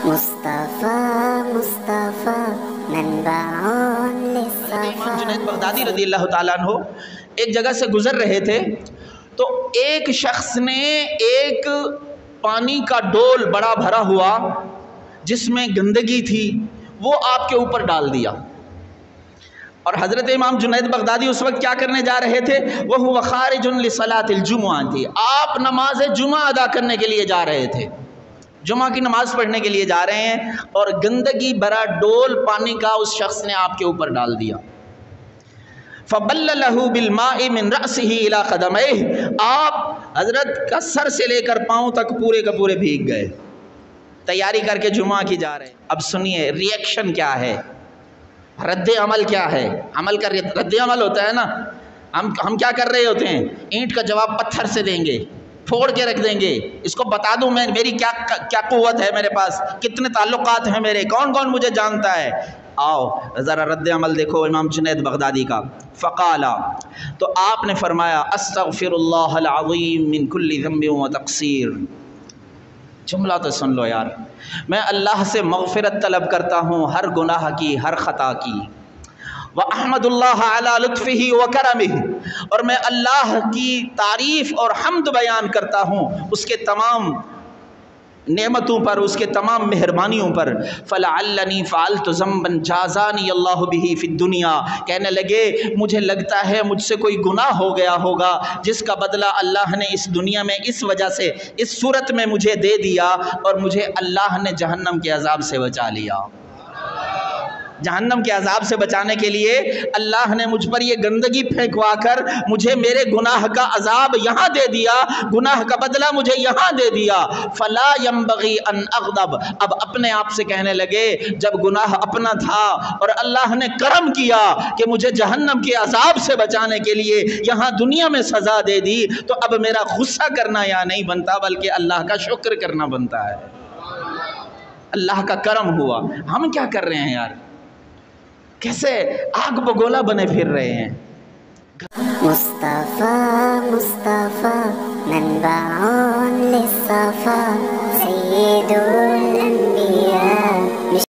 मुस्तफ़ा मुस्तफ़ा मनबाउन लिस्सफ़ा। इमाम जुनैद बगदादी रज़ी अल्लाह ताला अन्हु एक जगह से गुज़र रहे थे तो एक शख्स ने एक पानी का डोल बड़ा भरा हुआ जिसमें गंदगी थी वो आपके ऊपर डाल दिया। और हज़रत इमाम जुनैद बगदादी उस वक्त क्या करने जा रहे थे? वह हुवा खारिजुन लिसलातिल जुमुआ थी, आप नमाज जुमा अदा करने के लिए जा रहे थे, जुमा की नमाज पढ़ने के लिए जा रहे हैं और गंदगी भरा डोल पानी का उस शख्स ने आपके ऊपर डाल दिया। फ़बल्ललहु बिलमाइ मिन रअसिही इला क़दमैहि, आप हज़रत का सर से लेकर पाँव तक पूरे का पूरे भीग गए। तैयारी करके जुमा की जा रहे हैं। अब सुनिए रिएक्शन क्या है, रद्द अमल क्या है। अमल का रद्द अमल होता है ना, हम क्या कर रहे होते हैं? ईंट का जवाब पत्थर से देंगे, फोड़ के रख देंगे। इसको बता दूं मैं मेरी क्या कुव्वत है, मेरे पास कितने ताल्लुकात हैं मेरे, कौन कौन मुझे जानता है। आओ ज़रा रद्द अमल देखो इमाम जुनैद बगदादी का। फ़क़ाला, तो आपने फरमाया अस्तग़फ़िरुल्लाहल अज़ीम मिन कुल्लि ज़ंबिन व तक़सीर। जुमला तो सुन लो यार, मैं अल्लाह से मग़फ़िरत तलब करता हूँ हर गुनाह की, हर ख़ता की। व अहमदुल्लाह अला लुत्फ़िही व करमिही, और मैं अल्लाह की तारीफ़ और हम्द बयान करता हूँ उसके तमाम नेमतों पर, उसके तमाम मेहरबानियों पर। फ़लअल्लनी फ़अल्तु ज़ंबन जाज़ानी अल्लाहु बिही फ़िद दुनिया, कहने लगे मुझे लगता है मुझसे कोई गुनाह हो गया होगा जिसका बदला अल्लाह ने इस दुनिया में इस वजह से इस सूरत में मुझे दे दिया और मुझे अल्लाह ने जहन्नम के अज़ाब से बचा लिया। जहन्नम के अज़ाब से बचाने के लिए अल्लाह ने मुझ पर ये गंदगी फेंकवा कर मुझे मेरे गुनाह का अज़ाब यहाँ दे दिया, गुनाह का बदला मुझे यहाँ दे दिया। फ़ला यंबग़ी अन अग़दब, अब अपने आप से कहने लगे जब गुनाह अपना था और अल्लाह ने करम किया कि मुझे जहन्नम के अज़ाब से बचाने के लिए यहाँ दुनिया में सज़ा दे दी, तो अब मेरा गुस्सा करना यहाँ नहीं बनता बल्कि अल्लाह का शुक्र करना बनता है। अल्लाह का करम हुआ। हम क्या कर रहे हैं यार, कैसे आग बगोला बने फिर रहे हैं। मुस्तफ़ा मुस्तफ़ा मनबाउन लिस्सफ़ा सय्यिदुल